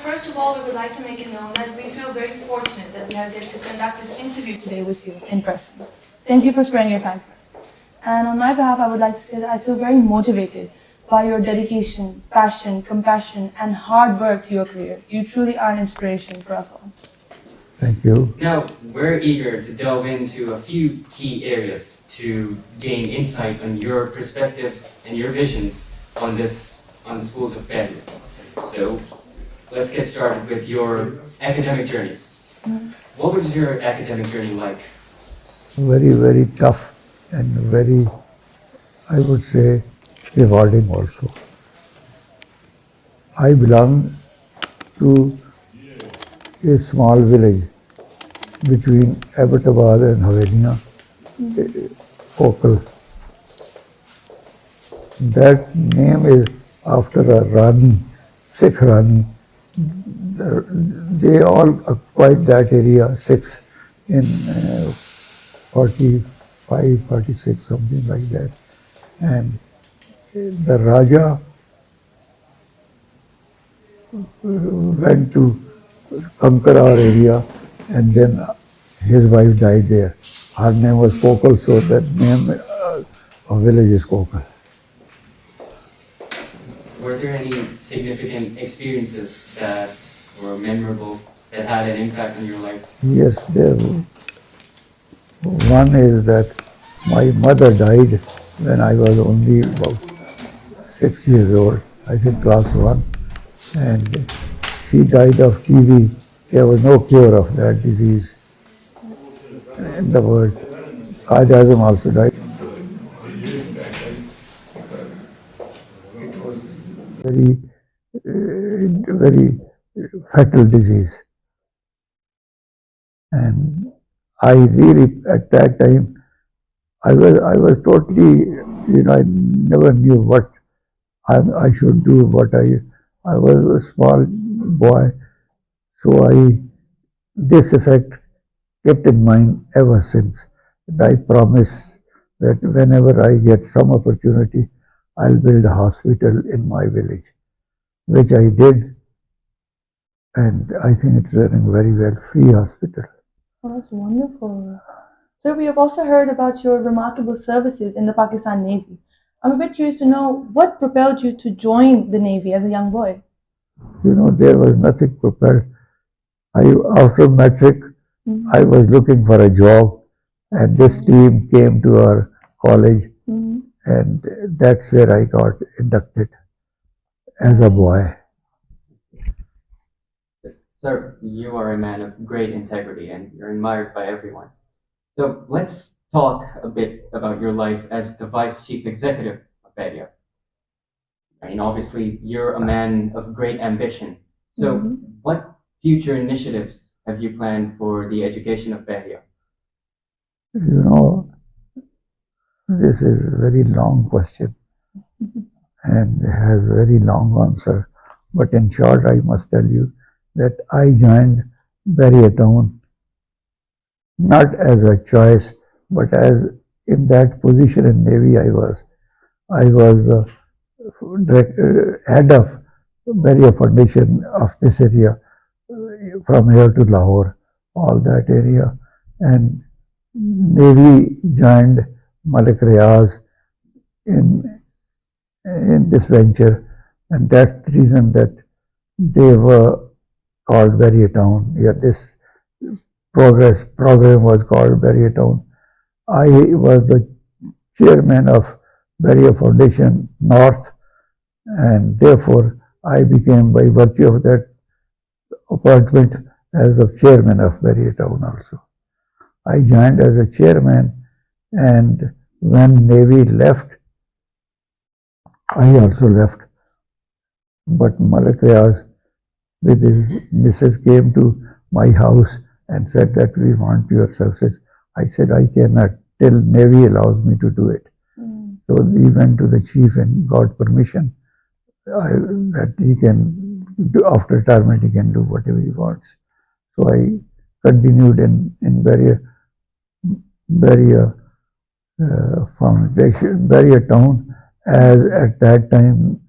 first of all, we would like to make it known that we feel very fortunate that we have get to conduct this interview today with you in person. Thank you for sparing your time for us. And on my behalf, I would like to say that I feel very motivated by your dedication, passion, compassion, and hard work to your career. You truly are an inspiration for us all. Thank you. Now, we're eager to delve into a few key areas to gain insight on your perspectives and your visions on the schools of Bahria. So, let's get started with your academic journey. What was your academic journey like? Very, very tough and very, I would say, rewarding also. I belong to a small village between Abbottabad and Haveliya, Kokal. That name is after a Rani, Sikh Rani. They all occupied that area, Sikhs, in 45, 46, something like that. And the Raja went to conquer our area, and then his wife died there. Her name was Kokal, so that name of village is Kokal. Were there any significant experiences that were memorable, that had an impact on your life? Yes, there. One is that my mother died when I was only about 6 years old, I think class 1, and she died of TB. There was no cure of that disease in the world. Qaid-e-Azam also died. It was very fatal disease. And I really, at that time, I was totally, I never knew what I should do, I was a small boy, so this effect kept in mind ever since. And I promise that whenever I get some opportunity, I'll build a hospital in my village, which I did, and I think it's running very well, free hospital. Oh, that's wonderful. Sir, we have also heard about your remarkable services in the Pakistan Navy. I'm a bit curious to know what propelled you to join the Navy as a young boy. There was nothing prepared. After matric, I was looking for a job, and this team came to our college, and that's where I got inducted as a boy. Sir, you are a man of great integrity and you're admired by everyone. So let's talk a bit about your life as the Vice Chief Executive of Bahria. I mean, obviously, you're a man of great ambition. So what future initiatives have you planned for the education of Bahria? This is a very long question and has a very long answer. But in short, I must tell you that I joined Bahria Town not as a choice, but as in that position in Navy I was the head of Bahria Foundation of this area, from here to Lahore, all that area, and Navy joined Malik Riaz in this venture, and that's the reason that they were called Bahria Town. Yeah, this program was called Bahria Town. I was the chairman of Bahria Foundation North, and therefore I became, by virtue of that appointment, as the chairman of Bahria Town also. I joined as a chairman, and when Navy left, I also left. But Malik Riaz with his missus came to my house and said that we want your services. I said I cannot till Navy allows me to do it. So he went to the chief and got permission that he can do, after retirement he can do whatever he wants. So I continued in Bahria Foundation, Bahria Town, as at that time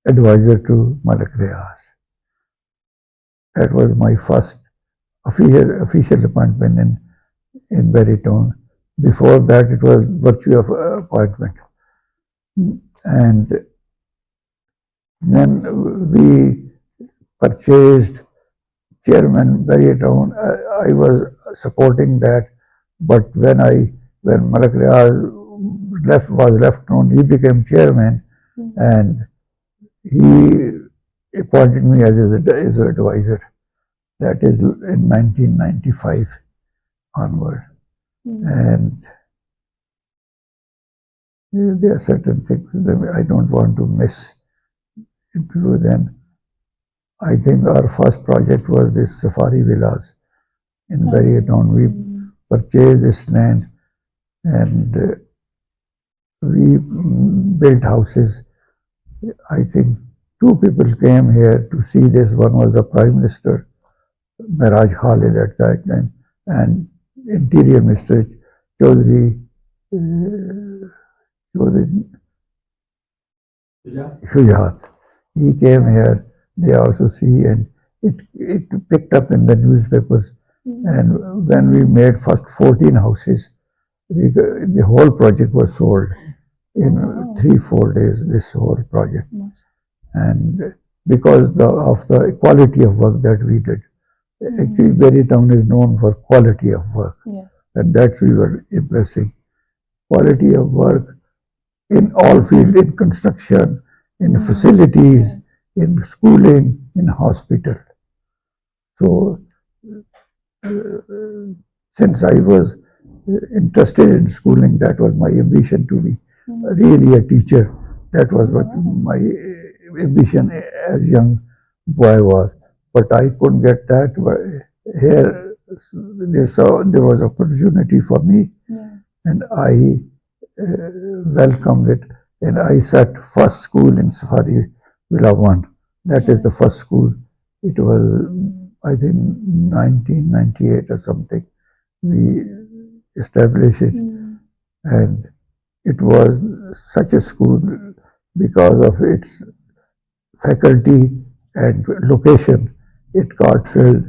advisor to Malik Riaz. That was my first official appointment in Barrytown. Before that, it was virtue of appointment. And then we purchased chairman Barrytown. I was supporting that, but when Malak Riaz was left known, he became chairman, and he appointed me as his advisor. That is in 1995 onward. And there are certain things that I don't want to miss into. Then I think our first project was this Safari Villas in Bahria. We purchased this land and we built houses. I think two people came here to see this. One was the Prime Minister, Miraj Khalid at that time, and Interior Minister Chaudhry Shujat. He came here, they also see, and it picked up in the newspapers. And when we made first 14 houses, the whole project was sold in 3-4 days, this whole project. And because of the quality of work that we did. Actually, Barrytown is known for quality of work. And that's we were impressing. Quality of work in all fields, in construction, in facilities, in schooling, in hospital. So, since I was interested in schooling, that was my ambition to be really a teacher. That was what my ambition as young boy was. But I couldn't get that. But here, there was opportunity for me, and I welcomed it. And I set first school in Safari Villa 1. That is the first school. It was, I think, 1998 or something. We established it. And it was such a school because of its faculty and location. It got filled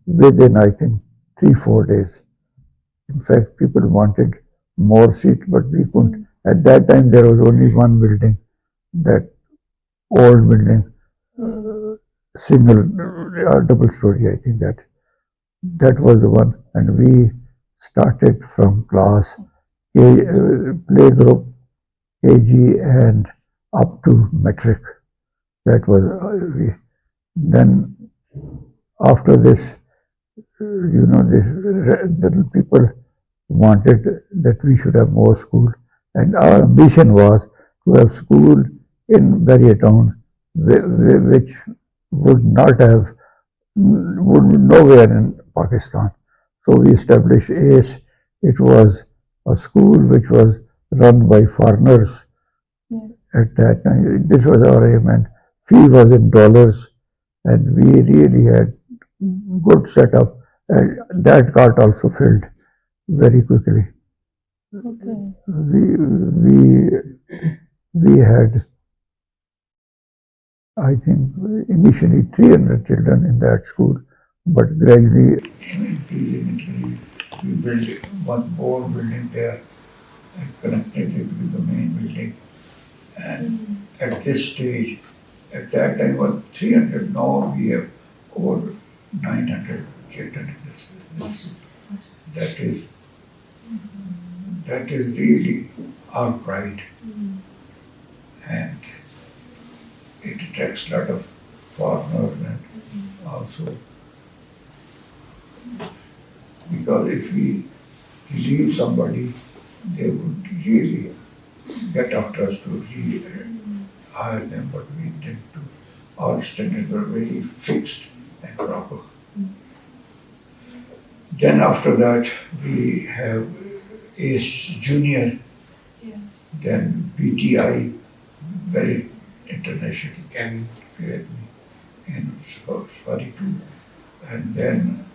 within, I think, 3-4 days. In fact, people wanted more seats, but we couldn't. At that time, there was only one building, that old building, single or double story, I think that was the one. And we started from class playgroup, KG, and up to metric. That was then after this, the people wanted that we should have more school, and our ambition was to have school in Bahria, which would nowhere in Pakistan. So we established ACE. It was a school which was run by foreigners at that time. This was our aim, and fee was in dollars, and we really had good setup, and that got also filled very quickly. We had, I think, initially 300 children in that school, but gradually we built one more building there and connected it with the main building. And at this stage, at that time was 300, now we have over 900 children in this. That is really our pride. And it attracts a lot of foreigners, and also because if we leave somebody, they would really get after us to hire them, but we didn't do. Our standards were very fixed and proper. Then after that, we have ACE Junior, then BTI, very international academy in Safari 2. And then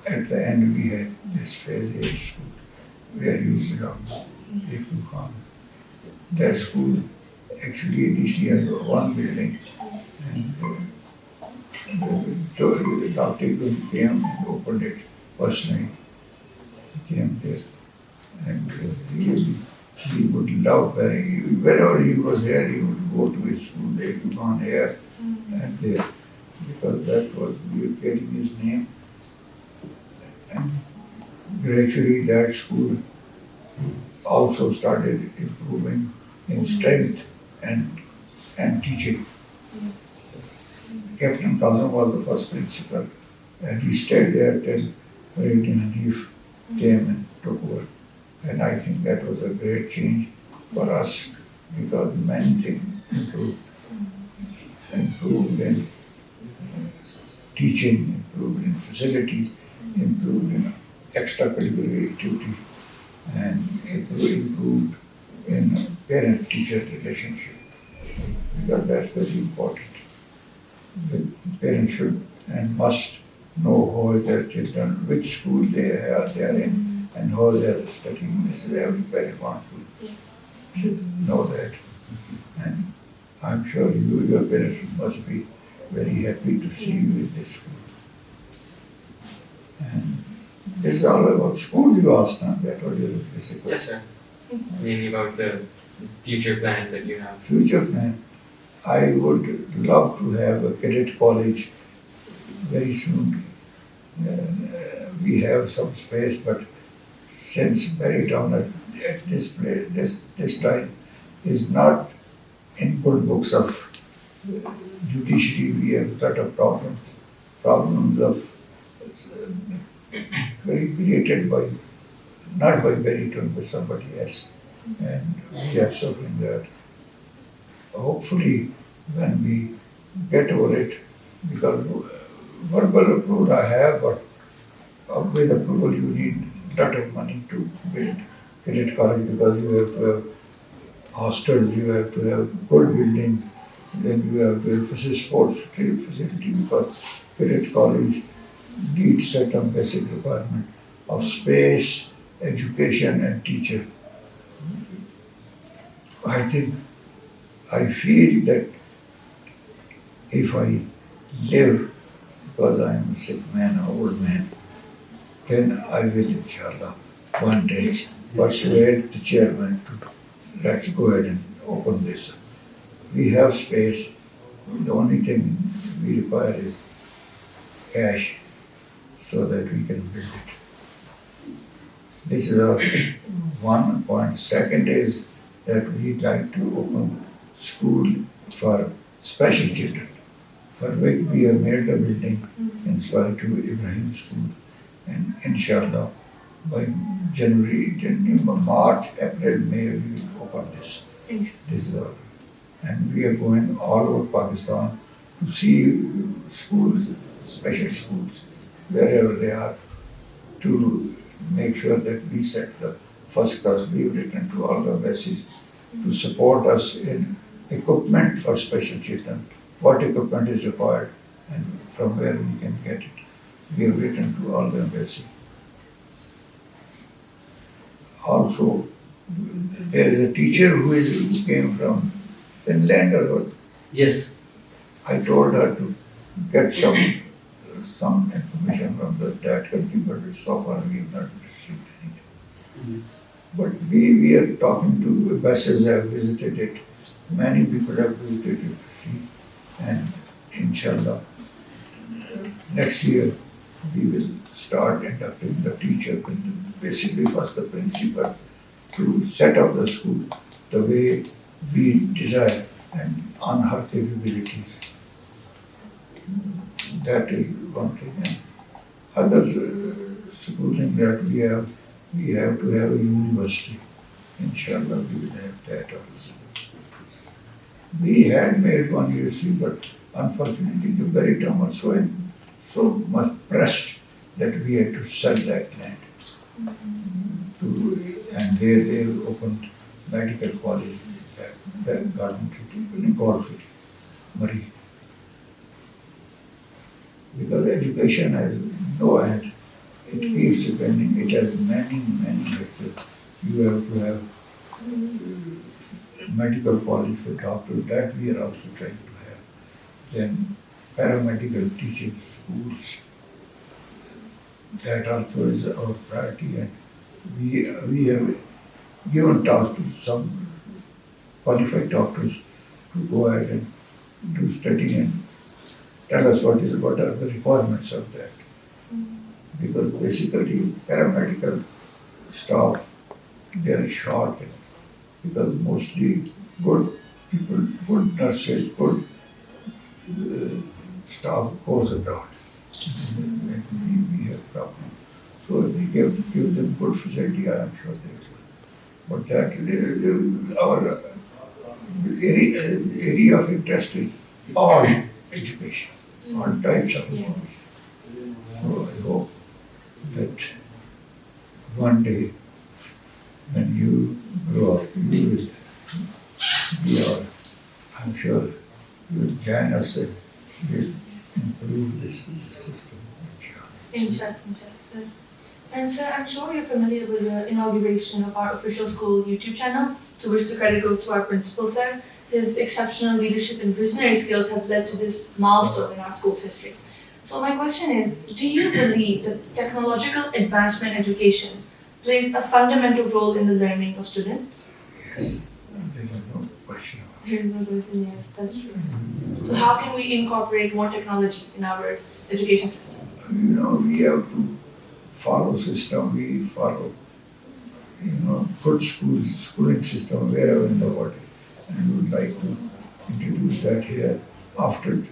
at the end we had this phase A school, where you belong, if you come. That school actually this year one building, and So Dr. Ibn came and opened it personally. He came there and really he would love wherever he was here, he would go to his school, they could on here and there, because that was we were getting his name. And gradually that school also started improving in strength and teaching. Captain Kazam was the first principal, and he stayed there till Retd Hanif came and took over. And I think that was a great change for us because many things improved in teaching, improved in facility, improved in extracurricular activity, and improved in parent-teacher relationship, because that's very important. The parents should and must know how their children, which school they are in, and how they are studying. This is every parent wants to know that. And I'm sure your parents must be very happy to see you in this school. And this is all about school you asked, huh? That was your basic question. Yes, sir. Maybe about the future plans that you have. Future plan. I would love to have a cadet college very soon. We have some space, but since Barrytown at this place, this time is not in good books of judiciary, we have a lot of problems of created by, not by Barrytown, but somebody else. And we are suffering that. Hopefully, when we get over it, because verbal approval I have, but with approval you need a lot of money to build cadet college, because you have to have hostels, you have to have good building, then you have to have sports facility, because cadet college needs certain basic requirement of space, education and teacher. I feel that if I live, because I am a sick man, an old man, then I will, inshallah, one day persuade the chairman to let's go ahead and open this. We have space. The only thing we require is cash so that we can build it. This is our one point. Second is that we like to open school for special children, for which we have made the building in Swaritu Ibrahim School, and inshallah by March, April, May we will open this. This is all. And we are going all over Pakistan to see schools, special schools, wherever they are, to make sure that we set the first class. We have written to all the embassies to support us in equipment for special children, what equipment is required and from where we can get it. We have written to all the embassies. Also, there is a teacher who came from Finland or what? Yes. I told her to get some information from that country, but so far we have not received anything. Yes. But we are talking to buses have visited it. Many people have visited it to see. And inshallah, next year we will start inducting the teacher, basically first the principal, to set up the school the way we desire and on her capabilities. That is one thing. And others, supposing that we have to have a university. Inshallah, we will have that also. We had made one university, but unfortunately the Barrytown was so much pressed that we had to sell that land. And there they opened medical college in that Garden City, in Gaur City, Murray. Because education has no end. It keeps depending. It has many lectures. You have to have medical college for doctors. That we are also trying to have. Then paramedical teaching schools. That also is our priority, and we have given task to some qualified doctors to go ahead and do study and tell us what are the requirements of that. Because basically paramedical staff, they are short, because mostly good people, good nurses, good staff goes abroad. And we have problems. So if we give them good facility, I am sure they will. But that our area of interest is all education, all types of education. So I hope that one day when you grow up, you will be our, I'm sure you will join us and will improve this system. Inshallah, sir. And sir, I'm sure you're familiar with the inauguration of our official school YouTube channel, to which the credit goes to our principal, sir. His exceptional leadership and visionary skills have led to this milestone in our school's history. So my question is, do you believe that technological advancement education plays a fundamental role in the learning of students? Yes, there is no question. There is no question, yes, that's true. So how can we incorporate more technology in our education system? You know, we have to follow system, we follow, good schooling system wherever in the world. And we would like to introduce that here after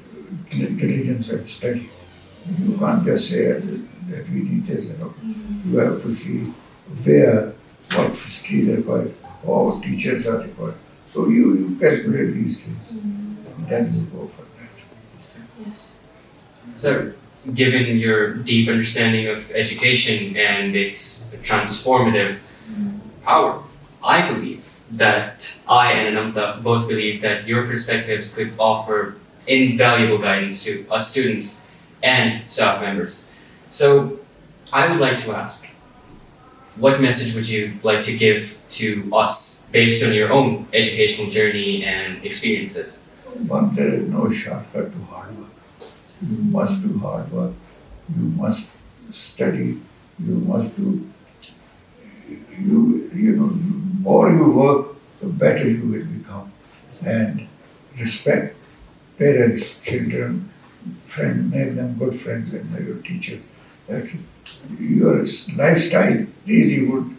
diligence and study. You can't just say that we need this, You have to see where, what facilities are required, how teachers are required. So you calculate these things, and then you go for that. Yes. So, given your deep understanding of education and its transformative power, I believe that I and Anamta both believe that your perspectives could offer invaluable guidance to us students and staff members. So, I would like to ask, what message would you like to give to us based on your own educational journey and experiences? One, there is no shortcut to hard work. You must do hard work. You must study. You must do. The more you work, the better you will become. And respect parents, children, friends, make them good friends, and your teacher. That your lifestyle really would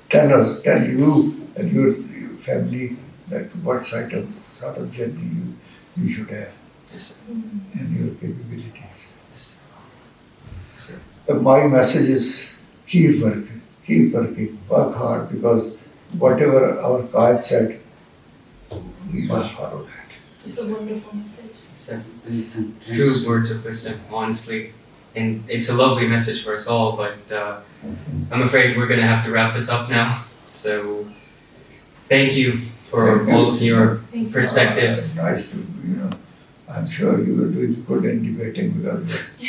tell you and your family that what sort of journey you should have. Yes, And your capabilities. sir. My message is keep working, work hard, because whatever our Qaid said, we must follow that. It's a wonderful message. So, true words of wisdom, honestly. And it's a lovely message for us all, but I'm afraid we're going to have to wrap this up now. So, thank you for all of your perspectives. Nice to, I'm sure you were doing good in debating because